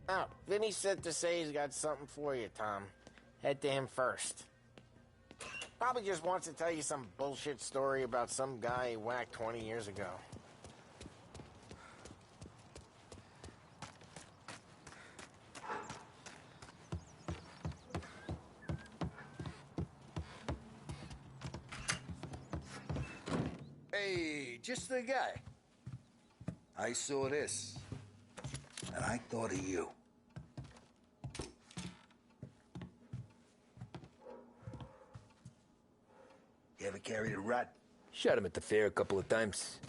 Oh, Vinny said to say he's got something for you, Tom. Head to him first. Probably just wants to tell you some bullshit story about some guy he whacked 20 years ago. Hey, just the guy. I saw this, and I thought of you. You ever carried a rat? Shot him at the fair a couple of times.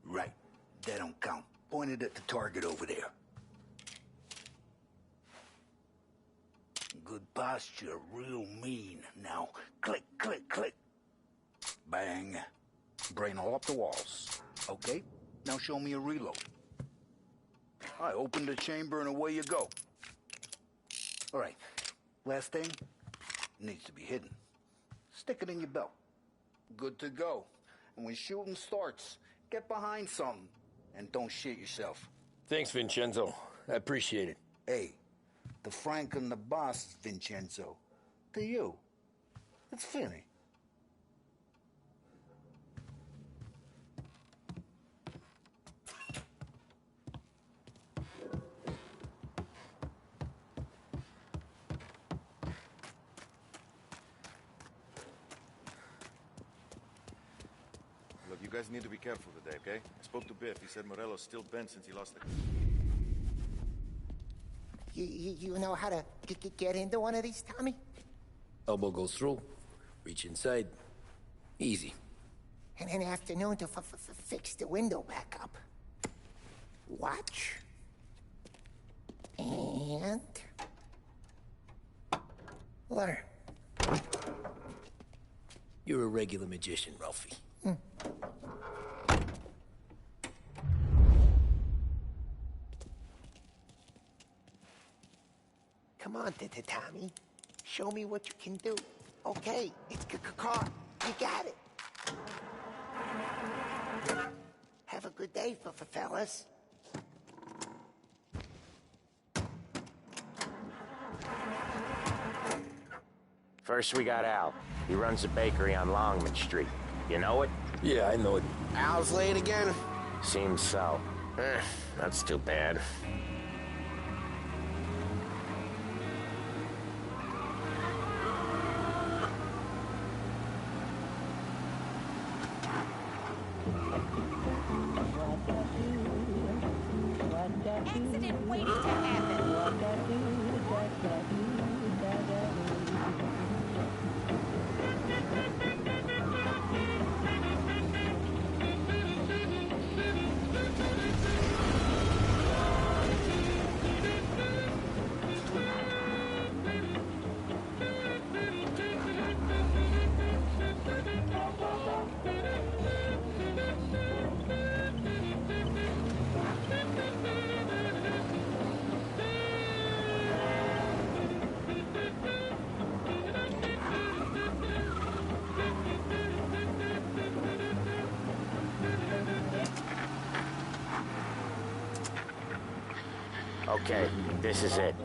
Right. That don't count. Pointed at the target over there. Good posture, real mean. Now, click, click, click. Bang. Brain all up the walls. Okay, now show me a reload. I open the chamber and away you go. All right, last thing, needs to be hidden. Stick it in your belt. Good to go. And when shooting starts, get behind something and don't shit yourself. Thanks, Vincenzo. I appreciate it. Hey, the Frank and the boss, Vincenzo. To you, it's Vinny. Look, you guys need to be careful today, okay? I spoke to Biff. He said Morello's still bent since he lost the... You know how to get into one of these, Tommy? Elbow goes through. Reach inside. Easy. And an afternoon to fix the window back up. Watch. And... learn. You're a regular magician, Ralphie. Come on, Tommy. Show me what you can do. Okay, it's car. You got it. Have a good day, fellas. First, we got Al. He runs a bakery on Longman Street. You know it? Yeah, I know it. Al's late again? Seems so. That's too bad. Accident waiting to happen. Okay, this is it.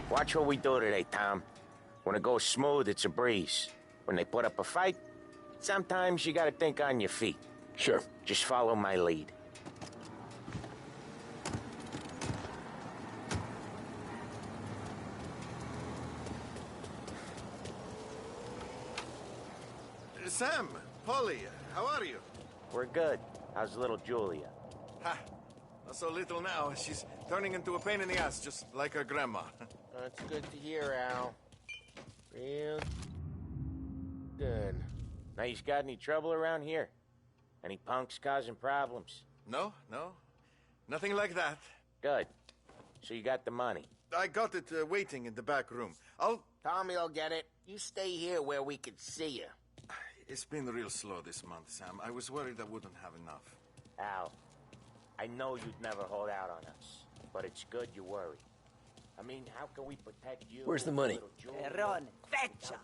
Watch what we do today, Tom. When it goes smooth, it's a breeze. When they put up a fight, sometimes you gotta think on your feet. Sure. Just follow my lead. Sam, Polly, how are you? We're good. How's little Julia? Ha! Not so little now. She's turning into a pain in the ass, just like her grandma. That's good to hear, Al. Real good. Now, you got any trouble around here? Any punks causing problems? No. Nothing like that. Good. So you got the money? I got it waiting in the back room. Tommy will get it. You stay here where we can see you. It's been real slow this month, Sam. I was worried I wouldn't have enough. Al, I know you'd never hold out on us, but it's good you worry. I mean, how can we protect you? Where's the money? Perrone, feccia!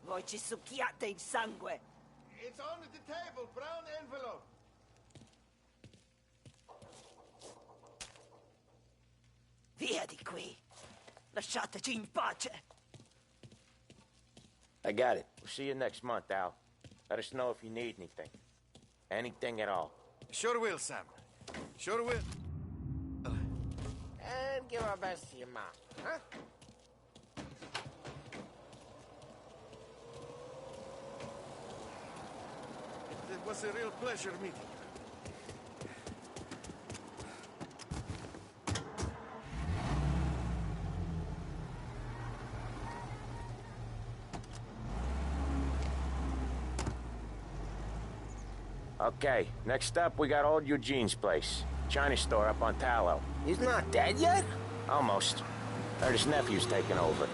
Voi ci succhiate il sangue! It's on the table, brown envelope. Via di qui. Lasciateci in pace. I got it. We'll see you next month, Al. Let us know if you need anything. Anything at all. Sure will, Sam. Sure will. And give our best to your mom, huh? It was a real pleasure meeting you. Okay, next up, we got old Eugene's place. China store up on Tallow. He's not dead yet? Almost. Heard his nephew's taking over.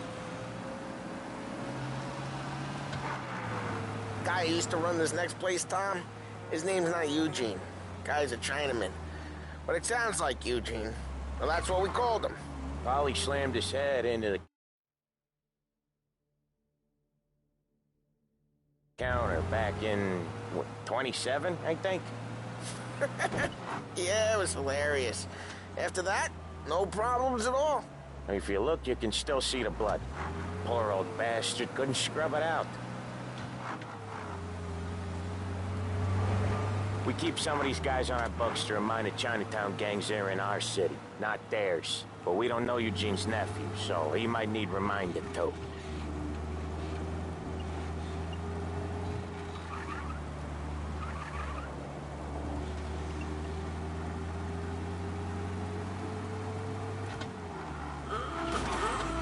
Guy who used to run this next place, Tom, his name's not Eugene. Guy's a Chinaman. But it sounds like Eugene. Well, that's what we called him. Polly slammed his head into the counter back in, what, 27, I think? Yeah, it was hilarious. After that, no problems at all. If you look, you can still see the blood. Poor old bastard couldn't scrub it out. We keep some of these guys on our books to remind the Chinatown gangs they're in our city, not theirs. But we don't know Eugene's nephew, so he might need reminding too.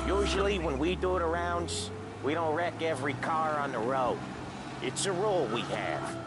Usually, when we do the rounds, we don't wreck every car on the road. It's a rule we have.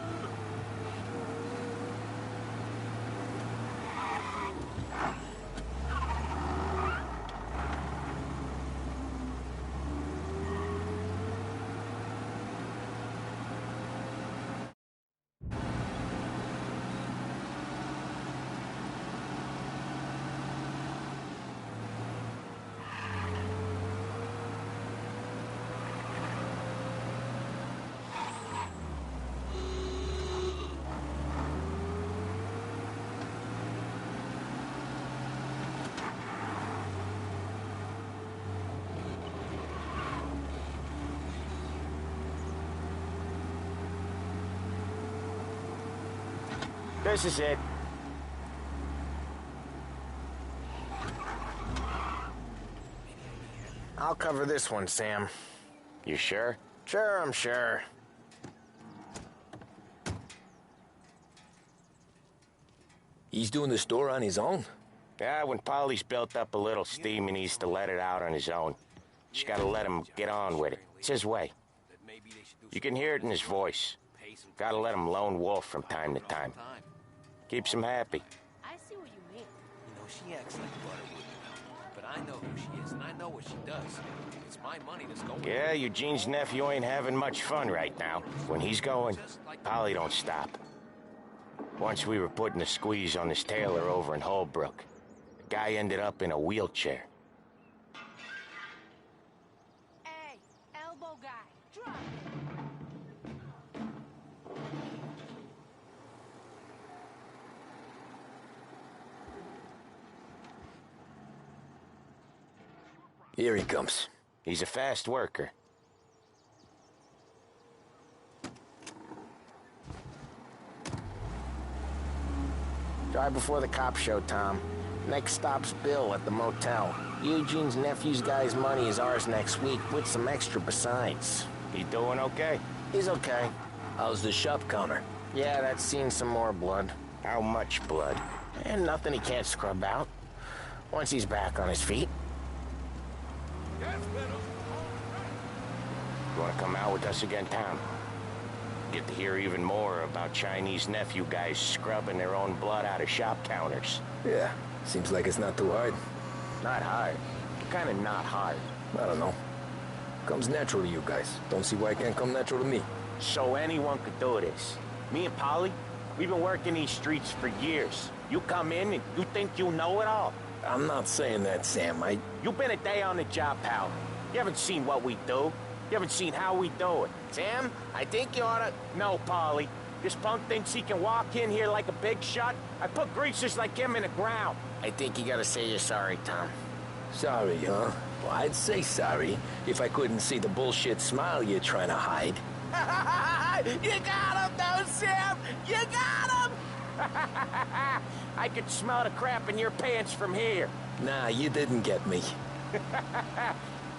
This is it. I'll cover this one, Sam. You sure? Sure, I'm sure. He's doing the store on his own? Yeah, when Polly's built up a little steam, he needs to let it out on his own. Just gotta let him get on with it. It's his way. You can hear it in his voice. Gotta let him lone wolf from time to time. Keeps him happy. I see what you mean. You know, she acts like Butterwood, but I know who she is, and I know what she does. It's my money that's going. Yeah, Eugene's nephew ain't having much fun right now. When he's going, Polly don't stop. Once we were putting a squeeze on this tailor over in Holbrook. The guy ended up in a wheelchair. Hey, elbow guy, drop it. Here he comes. He's a fast worker. Drive before the cops show, Tom. Next stop's Bill at the motel. Eugene's nephew's guy's money is ours next week, with some extra besides. He doing okay? He's okay. How's the shop counter? Yeah, that's seen some more blood. How much blood? And nothing he can't scrub out. Once he's back on his feet. You want to come out with us again, Tom? Get to hear even more about Chinese nephew guys scrubbing their own blood out of shop counters. Yeah, seems like it's not too hard. Not hard. Kind of not hard. I don't know. Comes natural to you guys. Don't see why it can't come natural to me. So anyone could do this. Me and Polly, we've been working these streets for years. You come in and you think you know it all. I'm not saying that, Sam. You've been a day on the job, pal. You haven't seen what we do. You haven't seen how we do it. Sam, I think you oughta... No, Polly. This punk thinks he can walk in here like a big shot. I put greasers like him in the ground. I think you gotta say you're sorry, Tom. Sorry, huh? Well, I'd say sorry if I couldn't see the bullshit smile you're trying to hide. You got him, though, Sam! You got him! I could smell the crap in your pants from here. Nah, you didn't get me.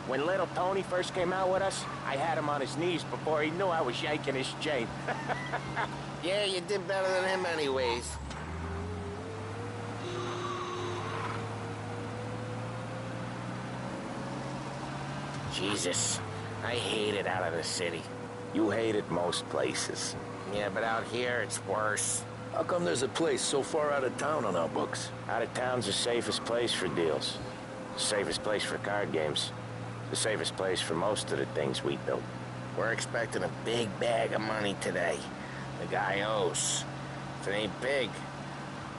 When little Tony first came out with us, I had him on his knees before he knew I was yanking his chain. Yeah, you did better than him anyways. Jesus, I hate it out of the city. You hate it most places. Yeah, but out here, it's worse. How come there's a place so far out of town on our books? Out of town's the safest place for deals. The safest place for card games. The safest place for most of the things we do. We're expecting a big bag of money today. The guy owes. If it ain't big,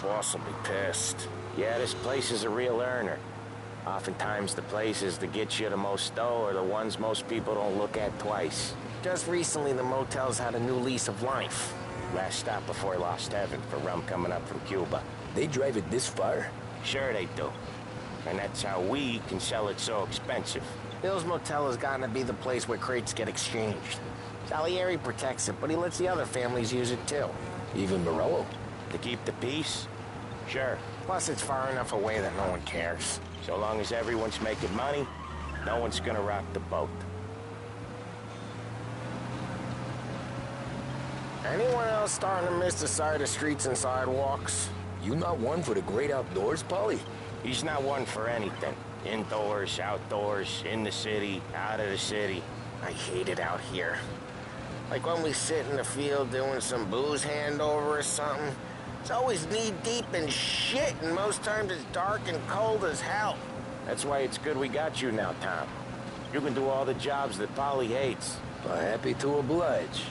boss will be pissed. Yeah, this place is a real earner. Oftentimes the places that get you the most dough are the ones most people don't look at twice. Just recently, the motel's had a new lease of life. Last stop before Lost Heaven for rum coming up from Cuba. They drive it this far? Sure they do. And that's how we can sell it so expensive. Bill's Motel has gotten to be the place where crates get exchanged. Salieri protects it, but he lets the other families use it too. Even Morello? To keep the peace? Sure. Plus, it's far enough away that no one cares. So long as everyone's making money, no one's gonna rock the boat. Anyone else starting to miss the side of streets and sidewalks? You not one for the great outdoors, Polly? He's not one for anything. Indoors, outdoors, in the city, out of the city. I hate it out here. Like when we sit in the field doing some booze handover or something. It's always knee-deep in shit, and most times it's dark and cold as hell. That's why it's good we got you now, Tom. You can do all the jobs that Polly hates. Happy to oblige.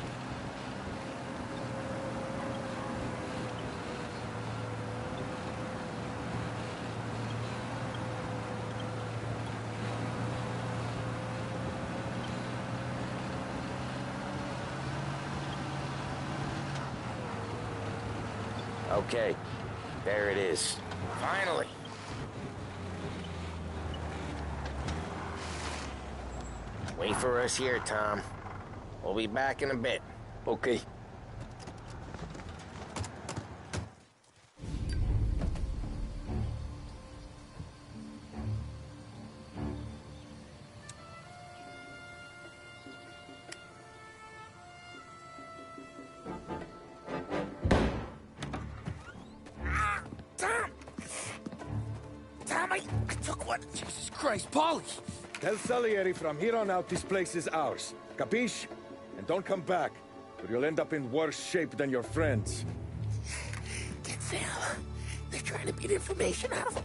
Okay, there it is. Finally. Wait for us here, Tom. We'll be back in a bit. Okay. I took one. Jesus Christ, Polly! Tell Salieri from here on out this place is ours. Capiche? And don't come back, or you'll end up in worse shape than your friends. Get Sam. They're trying to beat information out of him.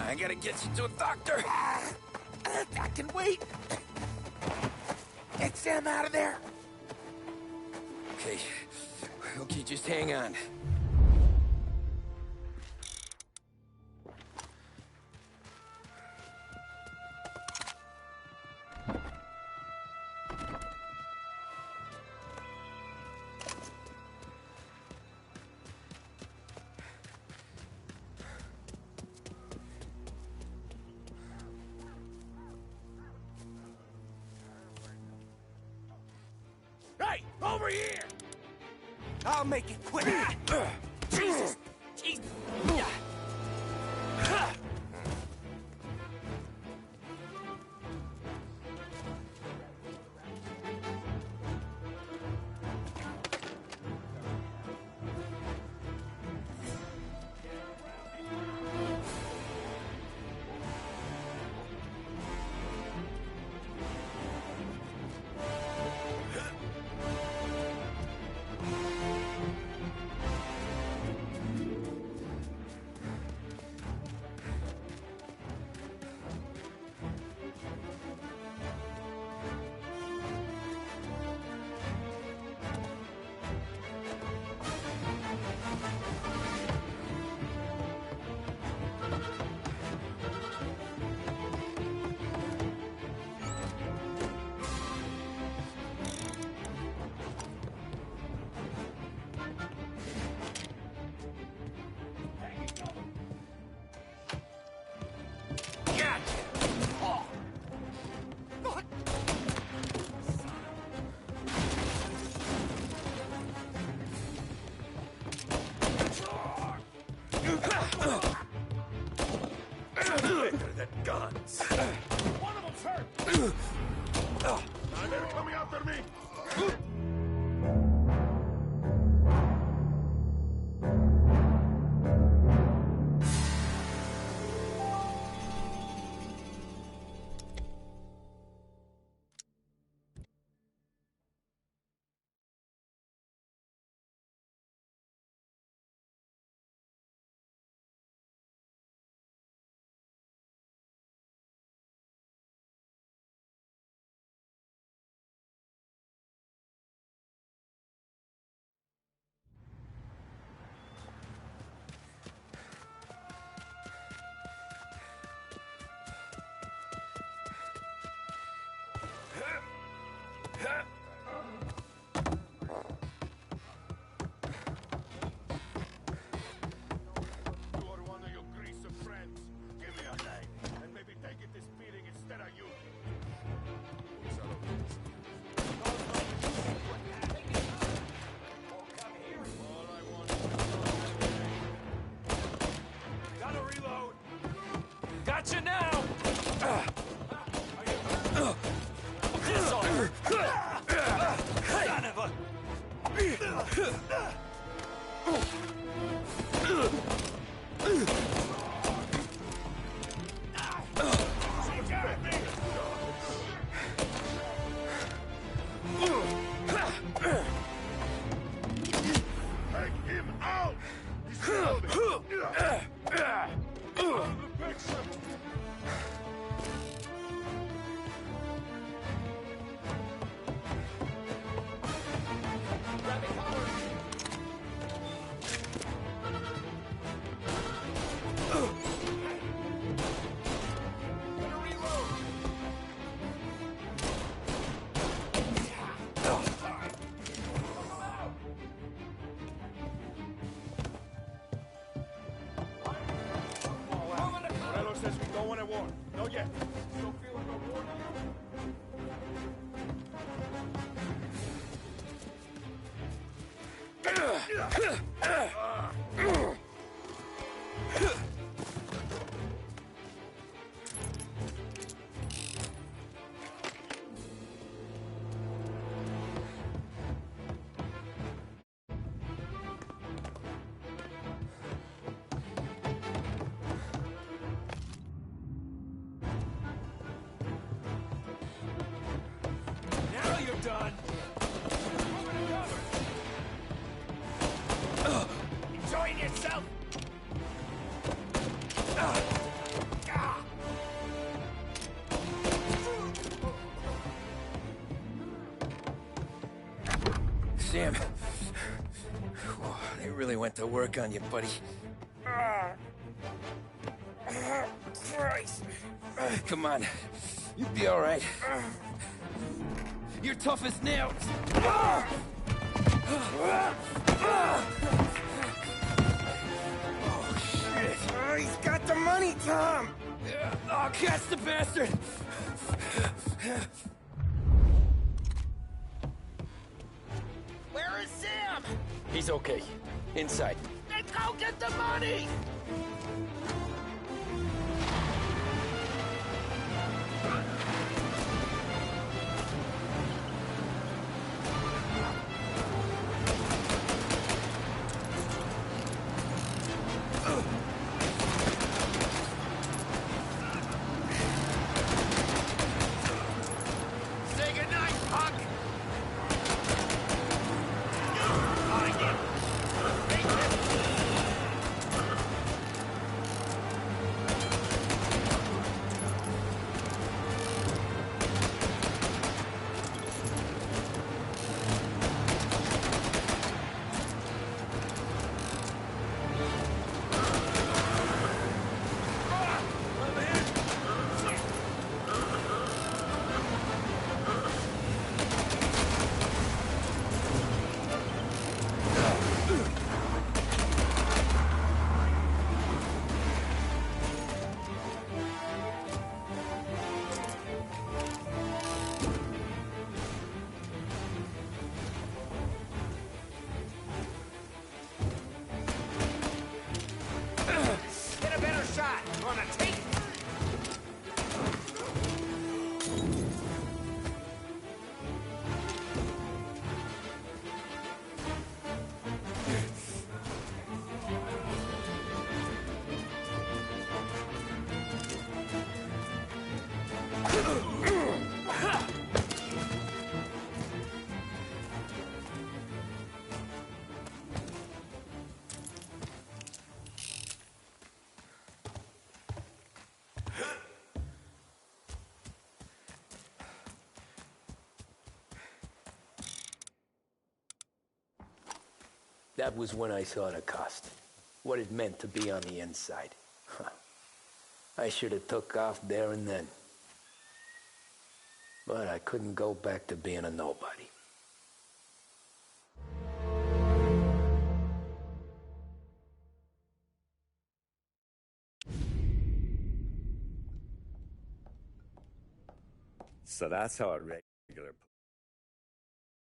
I gotta get you to a doctor. I can wait. Get Sam out of there. Okay. Okay, just hang on. Hey, over here! I'll make it quick. Jesus! Jesus! quicker than guns. One of them's hurt! Now they're coming after me! Gotcha now! Son of a... Take him out! He's killed me! Says we don't want a war. Not yet. Still feel like a war Now you're done! Enjoying yourself? Sam. Whoa, they really went to work on you, buddy. Christ. Come on. You'll be all right. You're tough as nails. Oh, shit. Oh, he's got the money, Tom. Oh, catch the bastard. Where is Sam? He's okay. Inside. Then go get the money! Say goodnight, punk! Find him! Take him! That was when I saw the cost. What it meant to be on the inside. Huh. I should have took off there and then. But I couldn't go back to being a nobody. So that's how a regular